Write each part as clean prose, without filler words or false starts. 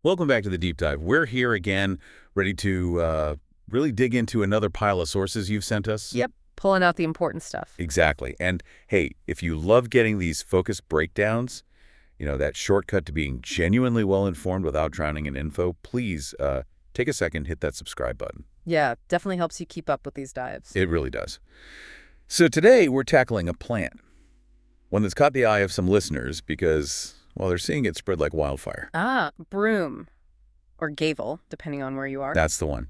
Welcome back to the Deep Dive. We're here again, ready to really dig into another pile of sources you've sent us. Yep, pulling out the important stuff. Exactly. And hey, if you love getting these focused breakdowns, that shortcut to being genuinely well-informed without drowning in info, please take a second, hit that subscribe button. Yeah, definitely helps you keep up with these dives. It really does. So today we're tackling a plant, one that's caught the eye of some listeners because, well, they're seeing it spread like wildfire. Broom, or Gyvel, depending on where you are. That's the one.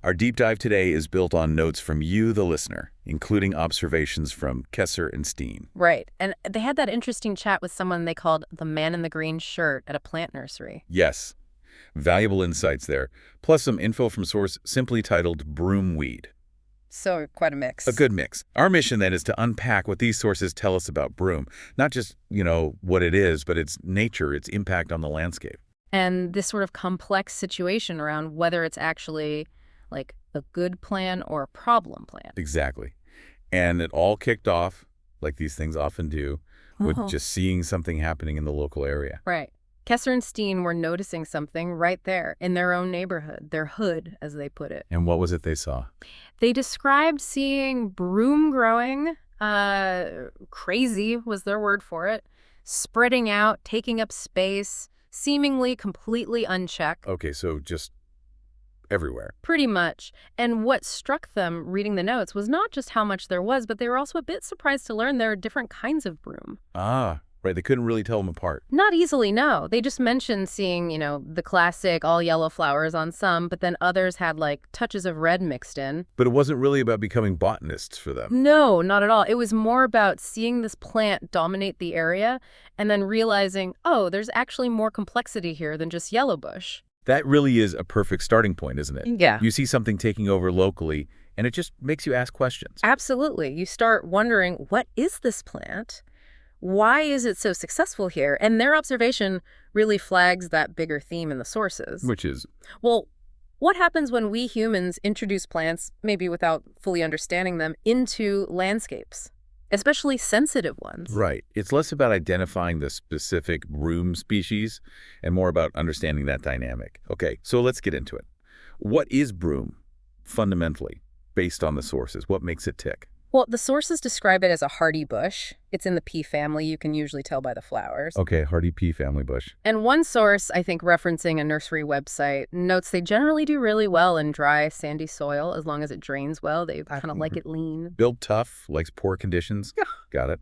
Our deep dive today is built on notes from you, the listener, including observations from Kesser and Steen. Right, and they had that interesting chat with someone they called the man in the green shirt at a plant nursery. Yes, valuable insights there, plus some info from source simply titled Broom Weed. So, quite a mix. A good mix. Our mission, then, is to unpack what these sources tell us about broom. Not just, what it is, but its nature, its impact on the landscape. And this sort of complex situation around whether it's actually, like, a good plan or a problem plan. Exactly. And it all kicked off, like these things often do, with just seeing something happening in the local area. Right. Kesser and Steen were noticing something right there in their own neighborhood, their hood, as they put it. And what was it they saw? They described seeing broom growing, crazy was their word for it, spreading out, taking up space, seemingly completely unchecked. Okay, so just everywhere. Pretty much. And what struck them reading the notes was not just how much there was, but they were also a bit surprised to learn there are different kinds of broom. Ah, right. They couldn't really tell them apart. Not easily, no. They just mentioned seeing, the classic all yellow flowers on some, but then others had like touches of red mixed in. But it wasn't really about becoming botanists for them. No, not at all. It was more about seeing this plant dominate the area and then realizing, oh, there's actually more complexity here than just yellow bush. That really is a perfect starting point, isn't it? Yeah. You see something taking over locally, and it just makes you ask questions. Absolutely. You start wondering, what is this plant? Why is it so successful here? And their observation really flags that bigger theme in the sources. Which is? Well, what happens when we humans introduce plants, maybe without fully understanding them, into landscapes, especially sensitive ones? Right. It's less about identifying the specific broom species and more about understanding that dynamic. Okay, so let's get into it. What is broom, fundamentally, based on the sources? What makes it tick? Well, the sources describe it as a hardy bush. It's in the pea family. You can usually tell by the flowers. Okay, hardy pea family bush. And one source, I think referencing a nursery website, notes they generally do really well in dry, sandy soil as long as it drains well. They kind of like it lean. Built tough, likes poor conditions. Yeah. Got it.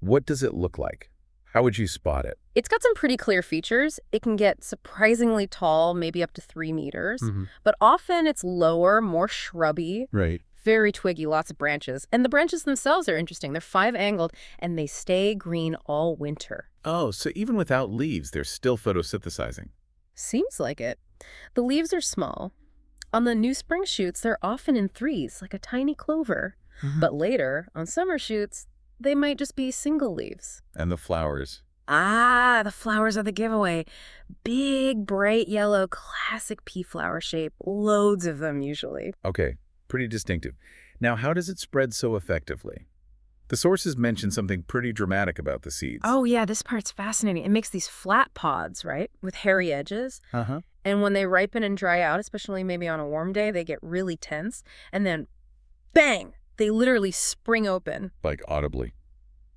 What does it look like? How would you spot it? It's got some pretty clear features. It can get surprisingly tall, maybe up to 3 meters. But often it's lower, more shrubby. Right. Very twiggy, lots of branches. And the branches themselves are interesting. They're 5-angled, and they stay green all winter. Oh, so even without leaves, they're still photosynthesizing. Seems like it. The leaves are small. On the new spring shoots, they're often in threes, like a tiny clover. But later, on summer shoots, they might just be single leaves. And the flowers? The flowers are the giveaway. Big, bright yellow, classic pea flower shape. Loads of them, usually. Okay. Pretty distinctive. Now, how does it spread so effectively? The sources mention something pretty dramatic about the seeds. Oh, yeah, this part's fascinating. It makes these flat pods, right, with hairy edges. And when they ripen and dry out, especially maybe on a warm day, they get really tense. And then, bang, they literally spring open. Like audibly.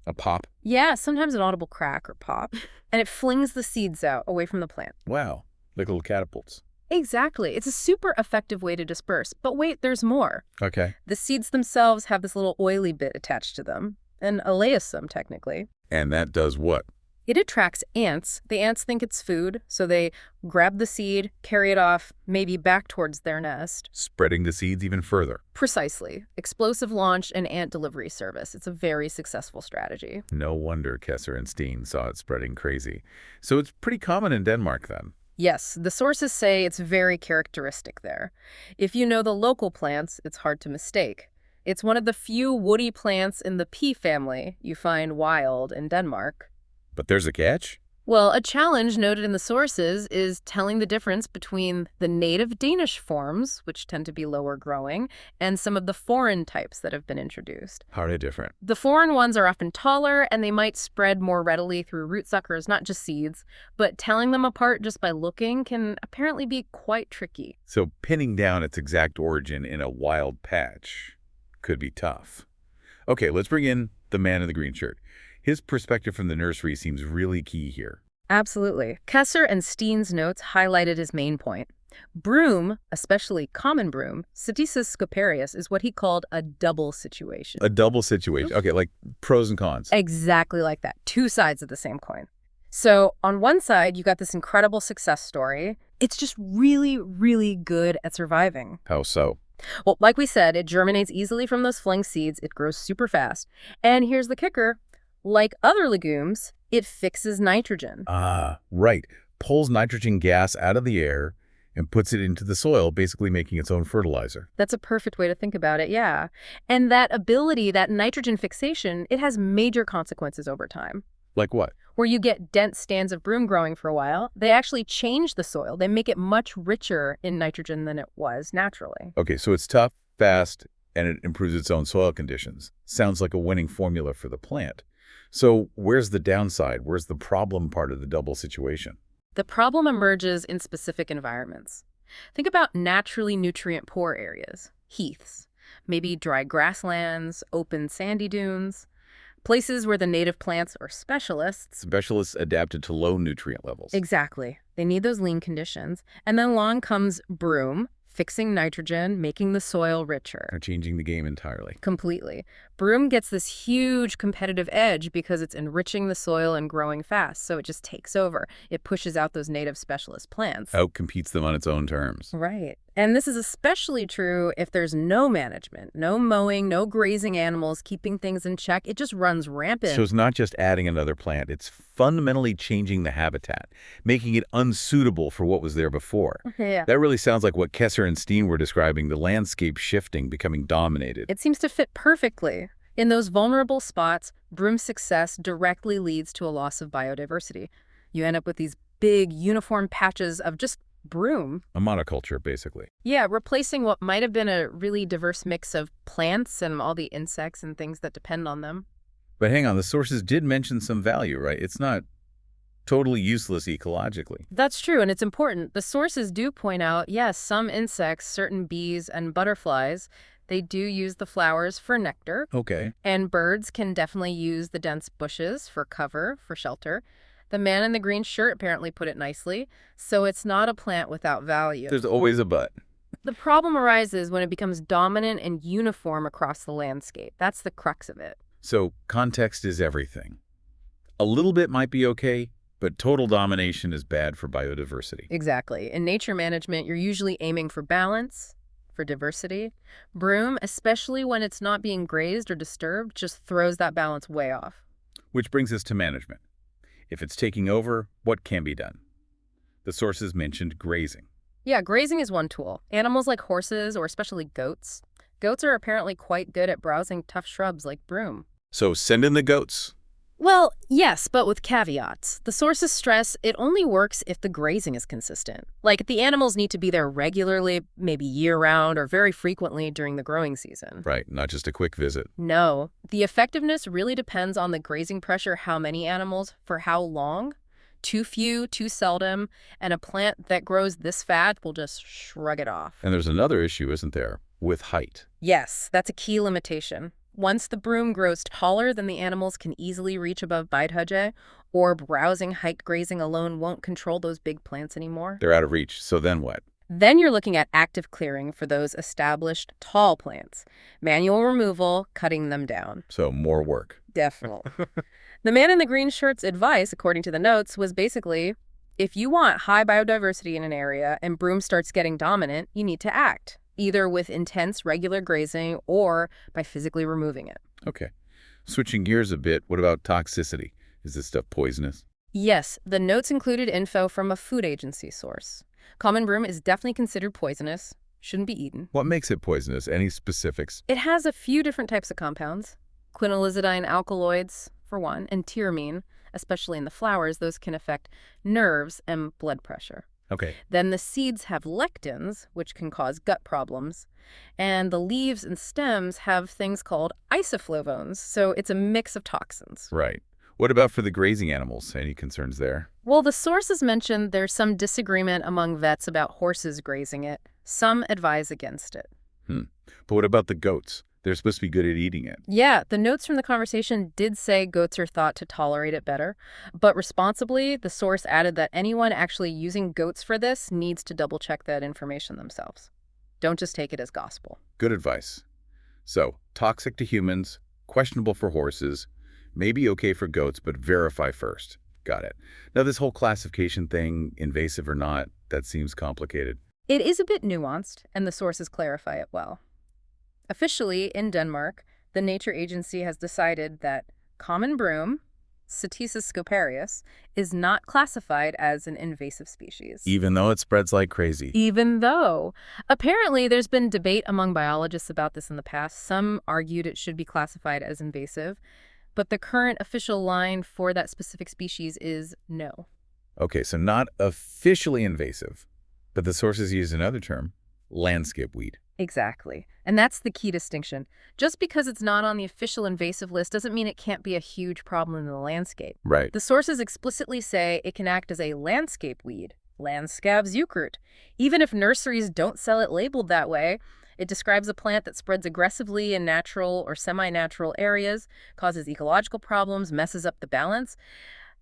A pop? Yeah, sometimes an audible crack or pop. And it flings the seeds out away from the plant. Wow, like little catapults. Exactly. It's a super effective way to disperse. But wait, there's more. Okay. The seeds themselves have this little oily bit attached to them, an elaeosome, technically. And that does what? It attracts ants. The ants think it's food, so they grab the seed, carry it off, maybe back towards their nest. Spreading the seeds even further. Precisely. Explosive launch and ant delivery service. It's a very successful strategy. No wonder Kesser and Steen saw it spreading crazy. So it's pretty common in Denmark, then? Yes, the sources say it's very characteristic there. If you know the local plants, it's hard to mistake. It's one of the few woody plants in the pea family you find wild in Denmark. But there's a catch? Well, a challenge noted in the sources is telling the difference between the native Danish forms, which tend to be lower growing, and some of the foreign types that have been introduced. How are they different? The foreign ones are often taller, and they might spread more readily through root suckers, not just seeds. But telling them apart just by looking can apparently be quite tricky. So pinning down its exact origin in a wild patch could be tough. Okay, let's bring in the man in the green shirt. His perspective from the nursery seems really key here. Absolutely. Kesser and Steen's notes highlighted his main point. Broom, especially common broom, Cytisus scoparius, is what he called a double situation. A double situation. Okay, like pros and cons. Exactly like that. Two sides of the same coin. So on one side, you got this incredible success story. It's just really, really good at surviving. How so? Well, like we said, it germinates easily from those fling seeds. It grows super fast. And here's the kicker. Like other legumes, it fixes nitrogen. Ah, right. Pulls nitrogen gas out of the air and puts it into the soil, basically making its own fertilizer. That's a perfect way to think about it, yeah. And that ability, that nitrogen fixation, it has major consequences over time. Like what? Where you get dense stands of broom growing for a while, they actually change the soil. They make it much richer in nitrogen than it was naturally. Okay, so it's tough, fast, and it improves its own soil conditions. Sounds like a winning formula for the plant. So where's the downside? Where's the problem part of the double situation? The problem emerges in specific environments. Think about naturally nutrient-poor areas, heaths, maybe dry grasslands, open sandy dunes, places where the native plants or specialists Adapted to low nutrient levels. Exactly. They need those lean conditions. And then along comes broom, fixing nitrogen, making the soil richer. They're changing the game entirely. Completely. Broom gets this huge competitive edge because it's enriching the soil and growing fast, so it just takes over. It pushes out those native specialist plants. Outcompetes them on its own terms. Right. And this is especially true if there's no management, no mowing, no grazing animals, keeping things in check. It just runs rampant. So it's not just adding another plant. It's fundamentally changing the habitat, making it unsuitable for what was there before. Yeah. That really sounds like what Kesser and Steen were describing, the landscape shifting, becoming dominated. It seems to fit perfectly. In those vulnerable spots, broom's success directly leads to a loss of biodiversity. You end up with these big, uniform patches of just broom. A monoculture, basically. Yeah, replacing what might have been a really diverse mix of plants and all the insects and things that depend on them. But hang on, the sources did mention some value, right? It's not totally useless ecologically. That's true, and it's important. The sources do point out, yes, some insects, certain bees and butterflies, they do use the flowers for nectar. Okay. And birds can definitely use the dense bushes for cover, for shelter. The man in the green shirt apparently put it nicely. So it's not a plant without value. There's always a but. The problem arises when it becomes dominant and uniform across the landscape. That's the crux of it. So context is everything. A little bit might be okay, but total domination is bad for biodiversity. Exactly. In nature management, you're usually aiming for balance, for diversity. Broom, especially when it's not being grazed or disturbed, just throws that balance way off. Which brings us to management. If it's taking over, what can be done? The sources mentioned grazing. Yeah, grazing is one tool. Animals like horses, or especially goats. Goats are apparently quite good at browsing tough shrubs like broom. So send in the goats. Well, yes, but with caveats. The sources stress it only works if the grazing is consistent. Like, the animals need to be there regularly, maybe year-round or very frequently during the growing season. Right, not just a quick visit. No. The effectiveness really depends on the grazing pressure, how many animals, for how long. Too few, too seldom, and a plant that grows this fast will just shrug it off. And there's another issue, isn't there, with height? Yes, that's a key limitation. Once the broom grows taller than the animals can easily reach above biodhudge, or browsing height grazing alone won't control those big plants anymore. They're out of reach, so then what? Then you're looking at active clearing for those established tall plants. Manual removal, cutting them down. So more work. Definitely. The man in the green shirt's advice, according to the notes, was basically, if you want high biodiversity in an area and broom starts getting dominant, you need to act, either with intense regular grazing or by physically removing it. Okay. Switching gears a bit, what about toxicity? Is this stuff poisonous? Yes, the notes included info from a food agency source. Common broom is definitely considered poisonous, shouldn't be eaten. What makes it poisonous? Any specifics? It has a few different types of compounds. Quinolizidine alkaloids, for one, and tyramine, especially in the flowers. Those can affect nerves and blood pressure. Okay. Then the seeds have lectins, which can cause gut problems. And the leaves and stems have things called isoflavones, so it's a mix of toxins. Right. What about for the grazing animals? Any concerns there? Well, the sources mentioned there's some disagreement among vets about horses grazing it. Some advise against it. But what about the goats? They're supposed to be good at eating it. Yeah, the notes from the conversation did say goats are thought to tolerate it better. But responsibly, the source added that anyone actually using goats for this needs to double-check that information themselves. Don't just take it as gospel. Good advice. So, toxic to humans, questionable for horses, maybe okay for goats, but verify first. Got it. Now, this whole classification thing, invasive or not, that seems complicated. It is a bit nuanced, and the sources clarify it well. Officially, in Denmark, the Nature Agency has decided that common broom, Satissus scoparius, is not classified as an invasive species. Even though it spreads like crazy. Even though. Apparently, there's been debate among biologists about this in the past. Some argued it should be classified as invasive, but the current official line for that specific species is no. Okay, so not officially invasive, but the sources use another term, landscape weed. Exactly. And that's the key distinction. Just because it's not on the official invasive list doesn't mean it can't be a huge problem in the landscape. Right. The sources explicitly say it can act as a landscape weed, Landskabsukurt. Even if nurseries don't sell it labeled that way, it describes a plant that spreads aggressively in natural or semi-natural areas, causes ecological problems, messes up the balance,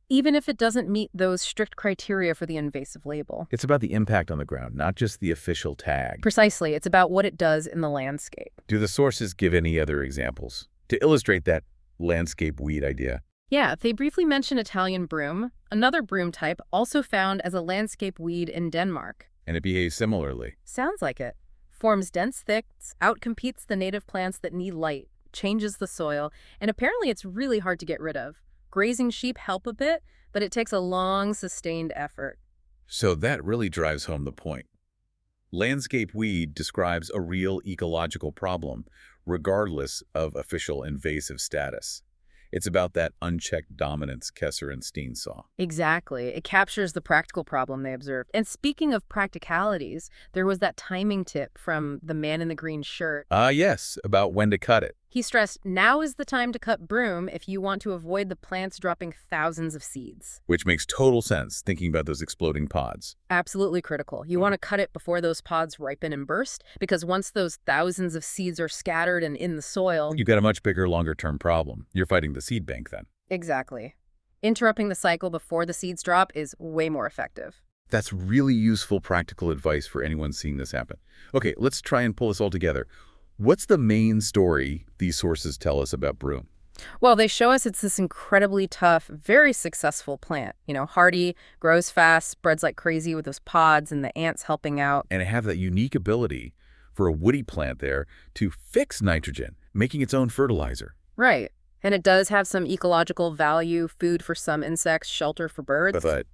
even if it doesn't meet those strict criteria for the invasive label. It's about the impact on the ground, not just the official tag. Precisely. It's about what it does in the landscape. Do the sources give any other examples to illustrate that landscape weed idea? Yeah, they briefly mention Italian broom, another broom type also found as a landscape weed in Denmark. And it behaves similarly. Sounds like it. Forms dense thicks, outcompetes the native plants that need light, changes the soil, and apparently it's really hard to get rid of. Grazing sheep help a bit, but it takes a long, sustained effort. So that really drives home the point. Landscape weed describes a real ecological problem, regardless of official invasive status. It's about that unchecked dominance Kesser and Steen saw. Exactly. It captures the practical problem they observed. And speaking of practicalities, there was that timing tip from the man in the green shirt. Yes, about when to cut it. He stressed, now is the time to cut broom if you want to avoid the plants dropping thousands of seeds. Which makes total sense, thinking about those exploding pods. Absolutely critical. You want to cut it before those pods ripen and burst, because once those thousands of seeds are scattered and in the soil... You've got a much bigger, longer-term problem. You're fighting the seed bank then. Exactly. Interrupting the cycle before the seeds drop is way more effective. That's really useful practical advice for anyone seeing this happen. Okay, let's try and pull this all together. What's the main story these sources tell us about broom? Well, they show us it's this incredibly tough, very successful plant. You know, hardy, grows fast, spreads like crazy with those pods and the ants helping out. And it have that unique ability for a woody plant there to fix nitrogen, making its own fertilizer. Right. And it does have some ecological value, food for some insects, shelter for birds. But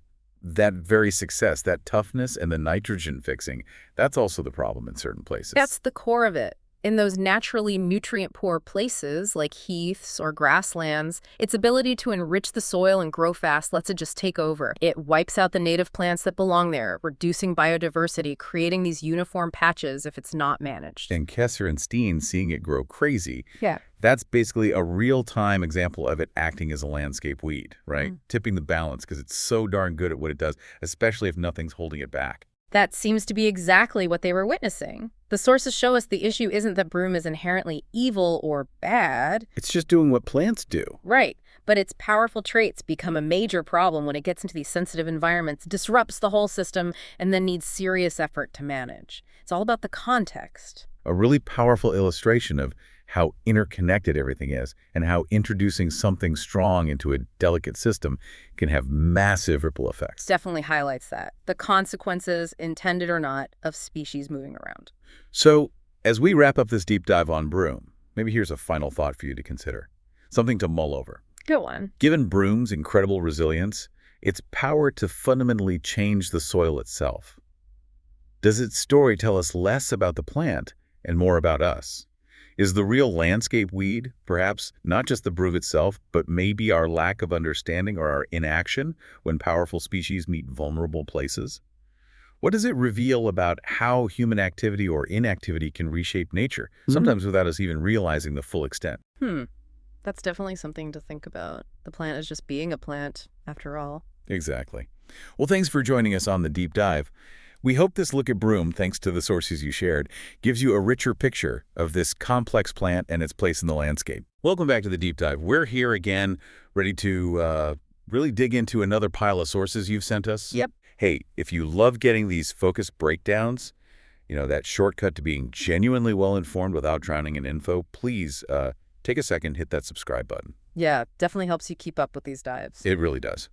that very success, that toughness and the nitrogen fixing, that's also the problem in certain places. That's the core of it. In those naturally nutrient-poor places, like heaths or grasslands, its ability to enrich the soil and grow fast lets it just take over. It wipes out the native plants that belong there, reducing biodiversity, creating these uniform patches if it's not managed. And Kesser and Steen seeing it grow crazy. Yeah. That's basically a real-time example of it acting as a landscape weed, right? Tipping the balance because it's so darn good at what it does, especially if nothing's holding it back. That seems to be exactly what they were witnessing. The sources show us the issue isn't that broom is inherently evil or bad. It's just doing what plants do. Right. But its powerful traits become a major problem when it gets into these sensitive environments, disrupts the whole system, and then needs serious effort to manage. It's all about the context. A really powerful illustration of how interconnected everything is and how introducing something strong into a delicate system can have massive ripple effects. Definitely highlights that. The consequences, intended or not, of species moving around. So, as we wrap up this deep dive on broom, maybe here's a final thought for you to consider. Something to mull over. Go on. Given broom's incredible resilience, its power to fundamentally change the soil itself, does its story tell us less about the plant and more about us? Is the real landscape weed, perhaps not just the broom itself, but maybe our lack of understanding or our inaction when powerful species meet vulnerable places? What does it reveal about how human activity or inactivity can reshape nature, sometimes without us even realizing the full extent? That's definitely something to think about. The plant is just being a plant, after all. Exactly. Well, thanks for joining us on the deep dive. We hope this look at broom, thanks to the sources you shared, gives you a richer picture of this complex plant and its place in the landscape. Welcome back to the deep dive. We're here again, ready to really dig into another pile of sources you've sent us. Yep. Hey, if you love getting these focused breakdowns, that shortcut to being genuinely well-informed without drowning in info, please take a second, hit that subscribe button. Yeah, definitely helps you keep up with these dives. It really does.